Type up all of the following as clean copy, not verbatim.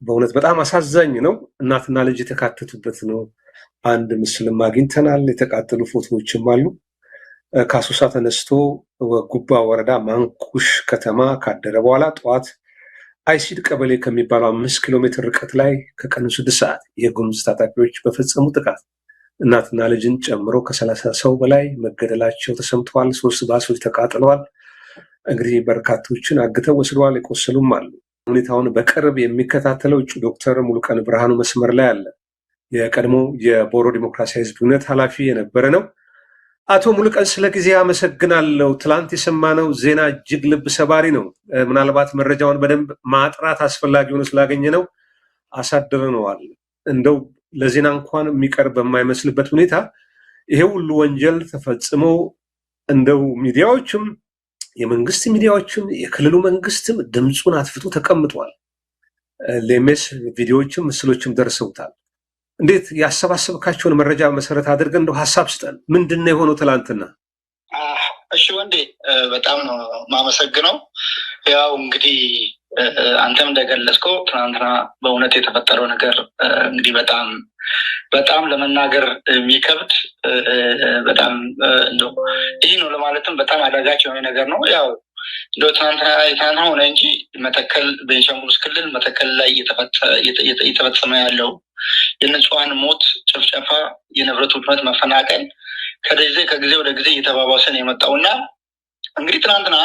በእውነት በጣም አሳዛኝ ነው። እናትና ልጅ የተካተቱበት ነው። አንድ ምስልም አግኝተናል። የተቃጠሉ ፎቶዎችም አሉ። ከአሶሳ ተነስቶ ጉባ ወረዳ ማንኩሽ ከተማ ካደረ በኋላ ጠዋት አይሲድ ቀበሌ ከሚባለው 5 ኪሎ ሜትር ርቀት ላይ ከቀኑ 6 ሰዓት የጉሙዝ ታጣቂዎች በፈጸሙ ጥቃት እናትና ልጅን ጨምሮ ከ30 ሰው በላይ መገደላቸው ተሰምተዋል። 3 ባሶች ተቃጥለዋል። እንግዲህ በርካቶችን አግተው ወስደዋል። የቆሰሉም አሉ። ሁኔታውን በቅርብ የሚከታተለው እጩ ዶክተር ሙሉቀን ብርሃኑ መስመር ላይ አለ። የቀድሞ የቦሮ ዲሞክራሲያዊ ህዝብ ግንኙነት ኃላፊ የነበረ ነው። አቶ ሙሉቀን ስለ ጊዜ አመሰግናለሁ። ትላንት የሰማነው ዜና እጅግ ልብ ሰባሪ ነው። ምናልባት መረጃውን በደንብ ማጥራት አስፈላጊ ሆኖ ስላገኘ ነው አሳድረነዋል። እንደው ለዜና እንኳን የሚቀርብ በማይመስልበት ሁኔታ ይሄ ሁሉ ወንጀል ተፈጽሞ እንደው ሚዲያዎችም የመንግስት ሚዲያዎችም የክልሉ መንግስትም ድምፁን አጥፍቶ ተቀምጧል። ሌሜስ ቪዲዮዎችም ምስሎችም ደርሰውታል። እንዴት ያሰባሰብካቸውን መረጃ መሰረት አድርገን እንደው ሀሳብ ስጠን። ምንድን ነው የሆነው ትላንትና? እሺ ወንዴ በጣም ነው ማመሰግነው። ያው እንግዲህ አንተም እንደገለጽከው ትናንትና በእውነት የተፈጠረው ነገር እንግዲህ በጣም ለመናገር የሚከብድ በጣም እንደው ይህ ነው ለማለትም በጣም አዳጋች የሆነ ነገር ነው። ያው እንደው ትናንትና ሆነ እንጂ መተከል ቤንሻንጉል ክልል መተከል ላይ እየተፈጸመ ያለው የንጹሃን ሞት፣ ጭፍጨፋ፣ የንብረት ውድመት፣ መፈናቀል ከጊዜ ወደ ጊዜ እየተባባሰ ነው የመጣውና እንግዲህ ትናንትና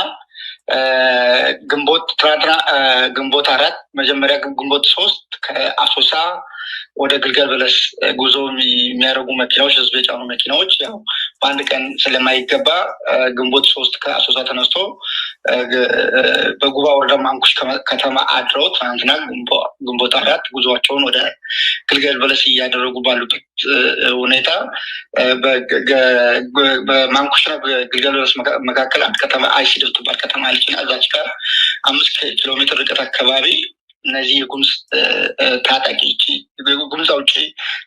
ግንቦት 4 መጀመሪያ ግንቦት 3 ከአሶሳ ወደ ግልገል በለስ ጉዞ የሚያደርጉ መኪናዎች ህዝብ የጫኑ መኪናዎች ያው በአንድ ቀን ስለማይገባ ግንቦት 3 ከአሶሳ ተነስቶ በጉባ ወረዳ ማንኩሽ ከተማ አድረው ትናንትና ግንቦት 4 ጉዞቸውን ወደ ግልገል በለስ እያደረጉ ባሉበት ሁኔታ በማንኩሽና በግልገል በለስ መካከል አንድ ከተማ አይሲድ ትባል ከተማ አለችና እዛች ጋር 5 ኪሎ ሜትር ርቀት አካባቢ እነዚህ የጉሙዝ ታጣቂዎች ጉሙዝ አውጪ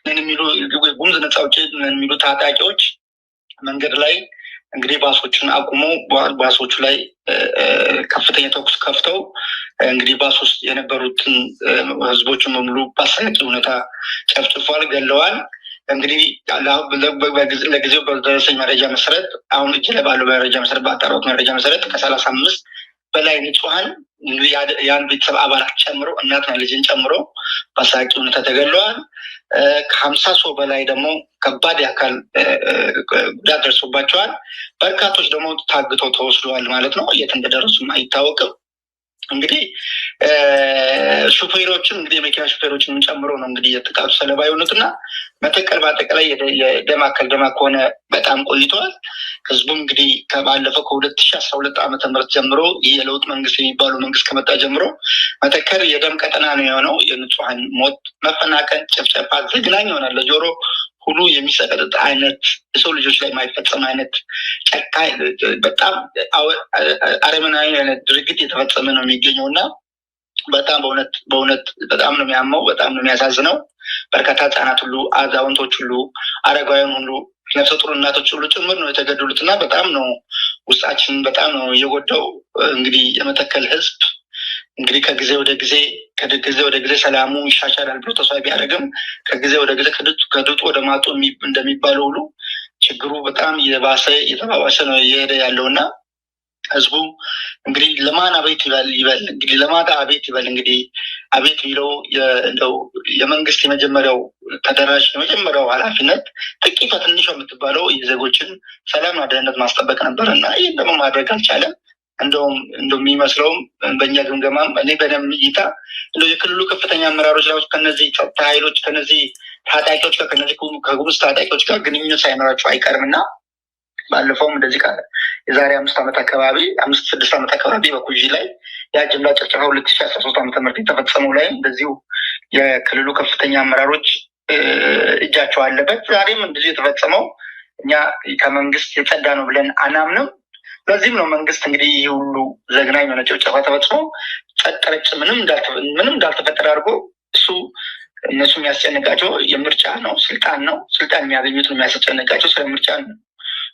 ነን የሚሉ ጉሙዝ ነፃ አውጪ ነን የሚሉ ታጣቂዎች መንገድ ላይ እንግዲህ ባሶቹን አቁመው ባሶቹ ላይ ከፍተኛ ተኩስ ከፍተው እንግዲህ ባስ ውስጥ የነበሩትን ህዝቦችን በሙሉ በአሰቃቂ ሁኔታ ጨፍጭፏል፣ ገለዋል። እንግዲህ ለጊዜው በደረሰኝ መረጃ መሰረት አሁን እጅ ላይ ባለው መረጃ መሰረት ባጣራሁት መረጃ መሰረት ከ35 በላይ ንጹሃን ያን ቤተሰብ አባላት ጨምሮ እናትና ልጅን ጨምሮ በአሰቃቂ ሁኔታ ተገለዋል። ከ50 ሰው በላይ ደግሞ ከባድ የአካል ጉዳት ደርሶባቸዋል። በርካቶች ደግሞ ታግተው ተወስደዋል ማለት ነው። የት እንደደረሱም አይታወቅም። እንግዲህ ሹፌሮችን እንግዲህ የመኪና ሹፌሮችን ጨምሮ ነው እንግዲህ የጥቃቱ ሰለባ የሆኑትና መተከል በአጠቃላይ የደም ከሆነ በጣም ቆይተዋል። ህዝቡም እንግዲህ ከባለፈው ከ2012 ዓ.ም ጀምሮ ይህ የለውጥ መንግስት የሚባለው መንግስት ከመጣ ጀምሮ መተከል የደም ቀጠና ነው የሆነው። የንጹሃን ሞት፣ መፈናቀል፣ ጭፍጨፋ ዘግናኝ ይሆናል። ለጆሮ ሁሉ የሚሰቀጥጥ አይነት የሰው ልጆች ላይ የማይፈጸም አይነት ጨካኝ በጣም አረመናዊ አይነት ድርጊት የተፈጸመ ነው የሚገኘው እና በጣም በእውነት በጣም ነው የሚያመው፣ በጣም ነው የሚያሳዝነው። በርካታ ህጻናት ሁሉ፣ አዛውንቶች ሁሉ፣ አረጋውያን ሁሉ፣ ነፍሰ ጡር እናቶች ሁሉ ጭምር ነው የተገደሉት እና በጣም ነው ውስጣችን በጣም ነው የጎዳው። እንግዲህ የመተከል ህዝብ እንግዲህ ከጊዜ ወደ ጊዜ ሰላሙ ይሻሻላል ብሎ ተስፋ ቢያደርግም ከጊዜ ወደ ጊዜ ከድጡ ወደ ማጡ እንደሚባለው ሁሉ ችግሩ በጣም የተባባሰ ነው እየሄደ ያለውና ህዝቡ እንግዲህ ለማን አቤት ይበል እንግዲህ ለማታ አቤት ይበል እንግዲህ አቤት ቢለው የመንግስት የመጀመሪያው ተደራሽ የመጀመሪያው ኃላፊነት ጥቂቷ ትንሿ የምትባለው የዜጎችን ሰላምና ደህንነት ማስጠበቅ ነበር እና ይህን ደግሞ ማድረግ አልቻለም። እንደውም የሚመስለውም በእኛ ግምገማም እኔ በደም እይታ የክልሉ ከፍተኛ አመራሮች ላይ ከነዚህ ጸጥታ ኃይሎች ከነዚህ ታጣቂዎች ጋር ከጉሙዝ ታጣቂዎች ጋር ግንኙነት ሳይኖራቸው አይቀርምና ባለፈውም እንደዚህ የዛሬ 5 ዓመት አካባቢ 5-6 ዓመት አካባቢ በኩጂ ላይ ያ ጅምላ ጭፍጨፋ 2013 ዓ.ም የተፈጸመው ላይ እንደዚሁ የክልሉ ከፍተኛ አመራሮች እጃቸው አለበት። ዛሬም እንደዚህ የተፈጸመው እኛ ከመንግስት የጸዳ ነው ብለን አናምንም። ለዚህም ነው መንግስት እንግዲህ ይህ ሁሉ ዘግናኝ የሆነ ጭፍጨፋ ተፈጽሞ ጸጥ ረጭ ምንም እንዳልተፈጠረ አድርጎ እነሱ የሚያስጨንቃቸው የምርጫ ነው፣ ስልጣን የሚያገኙት ነው የሚያስጨንቃቸው። ስለ ምርጫ ነው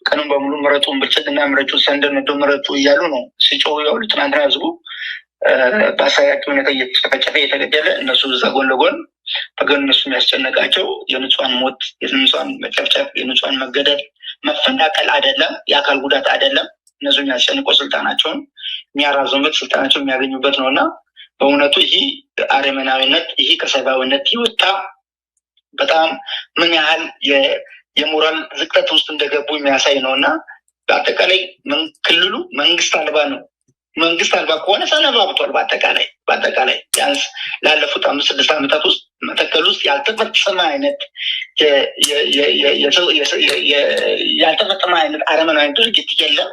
ቀኑን በሙሉ ምረጡን ብልጽግና ምረጡ፣ ሰንደር ምረጡ እያሉ ነው ሲጮሁ ያሉ። ትናንትና ህዝቡ በአሰቃቂ ሁኔታ እየተጨፈጨፈ የተገደለ እነሱ እዛ ጎን ለጎን በጎን እነሱ የሚያስጨነቃቸው የንጹሃን ሞት፣ የንጹሃን መጨፍጨፍ፣ የንጹሃን መገደል፣ መፈናቀል አይደለም፣ የአካል ጉዳት አይደለም። እነሱ የሚያስጨንቀው ስልጣናቸውን የሚያራዘሙበት ስልጣናቸውን የሚያገኙበት ነው እና በእውነቱ ይህ አረመናዊነት፣ ይህ ከሰብአዊነት ይወጣ በጣም ምን ያህል የሞራል ዝቅጠት ውስጥ እንደገቡ የሚያሳይ ነው እና በአጠቃላይ ክልሉ መንግስት አልባ ነው። መንግስት አልባ ከሆነ ሰነባብቷል። በአጠቃላይ ቢያንስ ላለፉት 5-6 ዓመታት ውስጥ መተከል ውስጥ ያልተፈጸመ አይነት አረመናዊ ድርጊት የለም።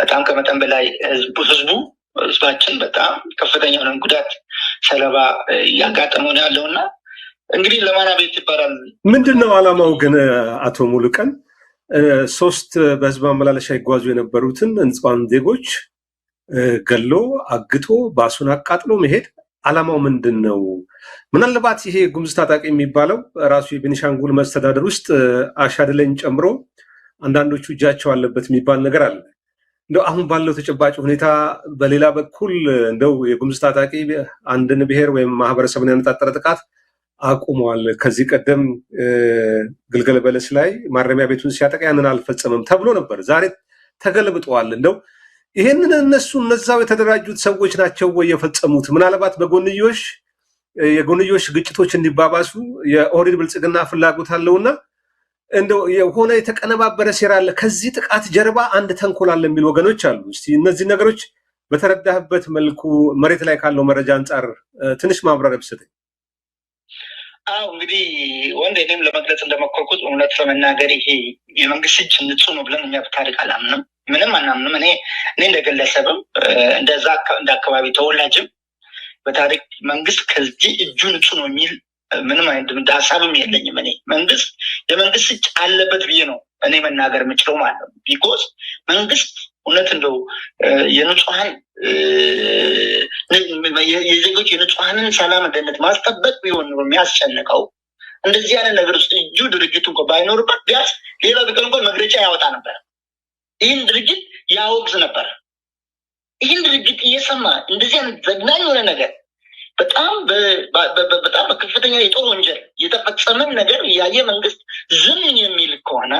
በጣም ከመጠን በላይ ህዝባችን በጣም ከፍተኛ የሆነ ጉዳት ሰለባ እያጋጠመው ነው ያለውና እንግዲህ ለማና ቤት ይባላል። ምንድነው አላማው ግን አቶ ሙሉቀን? 3 በህዝብ ማመላለሻ ይጓዙ የነበሩትን ንጹሃን ዜጎች ገሎ አግቶ ባሱን አቃጥሎ መሄድ አላማው ምንድነው? ምናልባት ይሄ ጉምዝ ታጣቂ የሚባለው ራሱ የቤኒሻንጉል መስተዳደር ውስጥ አሻድለኝ ጨምሮ አንዳንዶቹ እጃቸው አለበት የሚባል ነገር አለ። እንደው አሁን ባለው ተጨባጭ ሁኔታ በሌላ በኩል እንደው የጉምዝ ታጣቂ አንድን ብሔር ወይም ማህበረሰብን ያነጣጠረ ጥቃት አቁሟል። ከዚህ ቀደም ግልገል በለስ ላይ ማረሚያ ቤቱን ሲያጠቃ ያንን አልፈጸመም ተብሎ ነበር። ዛሬ ተገልብጠዋል። እንደው ይሄንን እነዛው የተደራጁት ሰዎች ናቸው ወይ የፈጸሙት? ምናልባት የጎንዮሽ ግጭቶች እንዲባባሱ የኦህዴድ ብልጽግና ፍላጎት አለውና እንደው የሆነ የተቀነባበረ ሴራ አለ፣ ከዚህ ጥቃት ጀርባ አንድ ተንኮል አለ የሚሉ ወገኖች አሉ። እስቲ እነዚህ ነገሮች በተረዳህበት መልኩ መሬት ላይ ካለው መረጃ አንጻር ትንሽ ማብራሪያ ብትሰጠኝ። እንግዲህ ወንድ እኔም ለመግለጽ እንደሞከርኩት እውነት ለመናገር ይሄ የመንግስት እጅ ንጹህ ነው ብለን እኛ በታሪክ አላምንም፣ ምንም አናምንም። እኔ እንደግለሰብም እንደ አካባቢ ተወላጅም በታሪክ መንግስት ከዚህ እጁ ንጹህ ነው የሚል ምንም አይነት ሀሳብም የለኝም። እኔ የመንግስት እጅ አለበት ብዬ ነው እኔ መናገር የምችለው ማለት ነው። ቢኮዝ መንግስት እውነት እንደው የንጹሃን የዜጎች የንጹሃንን ሰላም ደህንነት ማስጠበቅ ቢሆን ነው የሚያስጨንቀው፣ እንደዚህ አይነት ነገር ውስጥ እጁ ድርጅቱ እንኳን ባይኖርበት ቢያንስ ሌላ ቢቀር እንኳን መግለጫ ያወጣ ነበር፣ ይህን ድርጅት ያወግዝ ነበር። ይህን ድርጅት እየሰማ እንደዚህ አይነት ዘግናኝ የሆነ ነገር በጣም በከፍተኛ የጦር ወንጀል የተፈጸመን ነገር ያየ መንግስት ዝም የሚል ከሆነ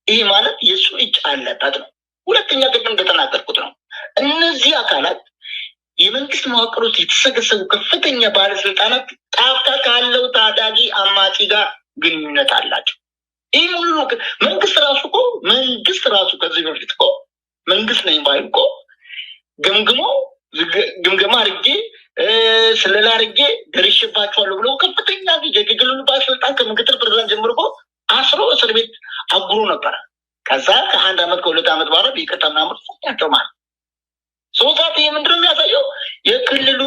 ይህ ማለት የእሱ እጅ አለበት ነው። ሁለተኛ ቅድም እንደተናገርኩት ነው፣ እነዚህ አካላት የመንግስት መዋቅር ውስጥ የተሰገሰቡ ከፍተኛ ባለስልጣናት ጣፍታ ካለው ታዳጊ አማጺ ጋር ግንኙነት አላቸው። ይህ ሙሉ መንግስት ራሱ ከዚህ በፊት እኮ መንግስት ነኝ ባይ እኮ ግምገማ አድርጌ ስለላ አድርጌ ደርሼባቸዋለሁ ብሎ ከፍተኛ የክልሉ ባለስልጣን ከምክትል ፕሬዝዳንት ጀምሮ አስሮ እስር ቤት አጉሮ ነበረ። ከዛ ከ1 ዓመት ከ2 ዓመት በኋላ ይቅርታ ምናምን ሰጥቷቸው ማለት ሶሳት ምንድነው የሚያሳየው? የክልሉ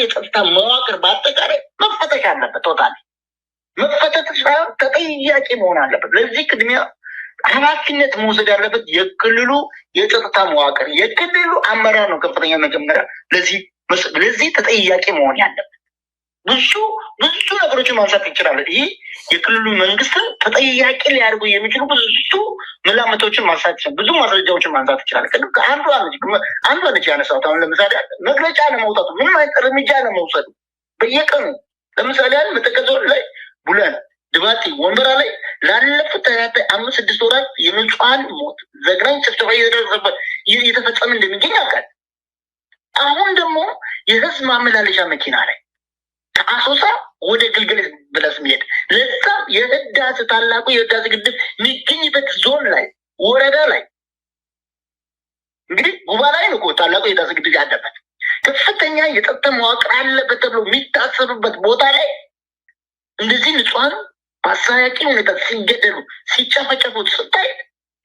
የጸጥታ መዋቅር በአጠቃላይ መፈተሽ አለበት። ቶታሊ መፈተሽ ሳይሆን ተጠያቂ መሆን አለበት። ለዚህ ቅድሚያ ኃላፊነት መውሰድ ያለበት የክልሉ የጸጥታ መዋቅር የክልሉ አመራር ነው። ከፍተኛ መጀመሪያ ለዚህ ተጠያቂ መሆን ያለበት ብዙ ነገሮችን ማንሳት እንችላለን። ይህ የክልሉ መንግስትን ተጠያቂ ሊያደርጉ የሚችሉ ብዙ መላምቶችን ማንሳት ይችላል፣ ብዙ ማስረጃዎችን ማንሳት ይችላል። ቅድም አንዷ ነች ያነሳሁት። አሁን ለምሳሌ መግለጫ ለመውጣቱ ምንም አይነት እርምጃ ለመውሰዱ በየቀኑ ለምሳሌ መተከል ዞን ላይ ቡለን፣ ድባቲ፣ ወንበራ ላይ ላለፉት 5-6 ወራት የንጹሃን ሞት ዘግናኝ ጭፍጨፋ እየተፈጸመ እንደሚገኝ ያውቃል። አሁን ደግሞ የህዝብ ማመላለሻ መኪና ላይ ከአሶሳ ወደ ግልገል በለስ ሚሄድ ለዛ ታላቁ የህዳሴ ግድብ የሚገኝበት ዞን ላይ ወረዳ ላይ እንግዲህ ጉባ ላይ ነው ታላቁ የህዳሴ ግድብ ያለበት ከፍተኛ የጸጥታ መዋቅር አለበት ተብሎ የሚታሰብበት ቦታ ላይ እንደዚህ ንጹሃን በአሰቃቂ ሁኔታ ሲገደሉ ሲጨፈጨፉት ስታይ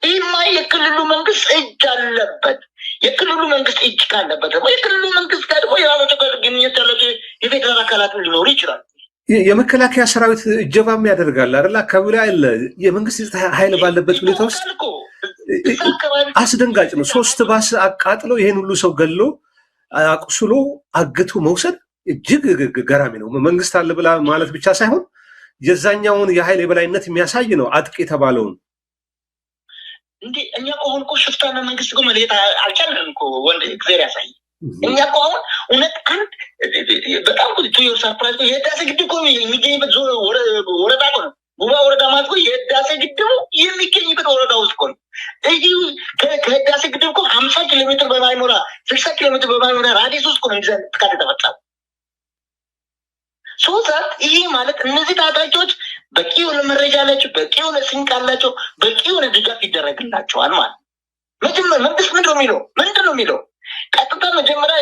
ይህማ የክልሉ መንግስት እጅ አለበት። የክልሉ መንግስት እጅ ካለበት ደግሞ የክልሉ መንግስት ጋር ደግሞ የራሳቸው ጋር ግንኙነት ያላቸው የፌዴራል አካላትን ሊኖሩ ይችላል። የመከላከያ ሰራዊት እጀባም ያደርጋል አይደል? አካባቢ ላይ አለ። የመንግስት ኃይል ባለበት ሁኔታ ውስጥ አስደንጋጭ ነው። 3 ባስ አቃጥሎ ይሄን ሁሉ ሰው ገሎ አቁስሎ አግቶ መውሰድ እጅግ ገራሚ ነው። መንግስት አለ ብላ ማለት ብቻ ሳይሆን የዛኛውን የኃይል የበላይነት የሚያሳይ ነው። አጥቂ የተባለውን እንዴ እኛ ቆሆን እኮ ሽፍታና መንግስት እኮ መለየት አልቻልንም እኮ ወንድ እግዚአብሔር ያሳይ። እኛ እኮ አሁን እውነት አንድ በጣም ቱ ዮር ሰርፕራይዝ የህዳሴ ግድብ እኮ የሚገኝበት ወረዳ እኮ ነው። ጉባ ወረዳ ማለት እኮ የህዳሴ ግድቡ የሚገኝበት ወረዳ ውስጥ እኮ ነው። እዚህ ከህዳሴ ግድብ እኮ 50 ኪሎ ሜትር በማይሞላ 60 ኪሎ ሜትር በማይሞላ ራዲየስ ውስጥ እኮ ነው እንደዛ ጥቃት የተፈጸመው። ሶዛት ይሄ ማለት እነዚህ ታጣቂዎች በቂ የሆነ መረጃ አላቸው፣ በቂ የሆነ ስንቅ አላቸው፣ በቂ የሆነ ድጋፍ ይደረግላቸዋል ማለት መጀመሪያ መንግስት ምንድን ነው የሚለው ቀጥታ መጀመሪያ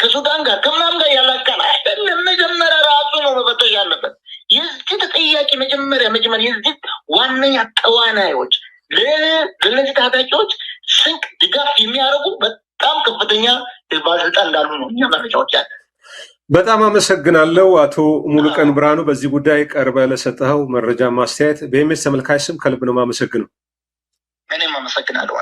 ከሱዳን ጋር ከምናምን ጋር ያላካል አይደለም። መጀመሪያ ራሱ ነው መፈተሽ ያለበት። የዚህ ተጠያቂ መጀመሪያ የዚህ ዋነኛ ተዋናዮች ለእነዚህ ታጣቂዎች ስንቅ ድጋፍ የሚያደርጉ በጣም ከፍተኛ ባለስልጣን እንዳሉ ነው እኛ መረጃዎች ያለ። በጣም አመሰግናለሁ አቶ ሙሉቀን ብርሃኑ በዚህ ጉዳይ ቀርበህ ለሰጠኸው መረጃ ማስተያየት በኤምኤስ ተመልካች ስም ከልብ ነው የማመሰግነው። እኔም አመሰግናለሁ።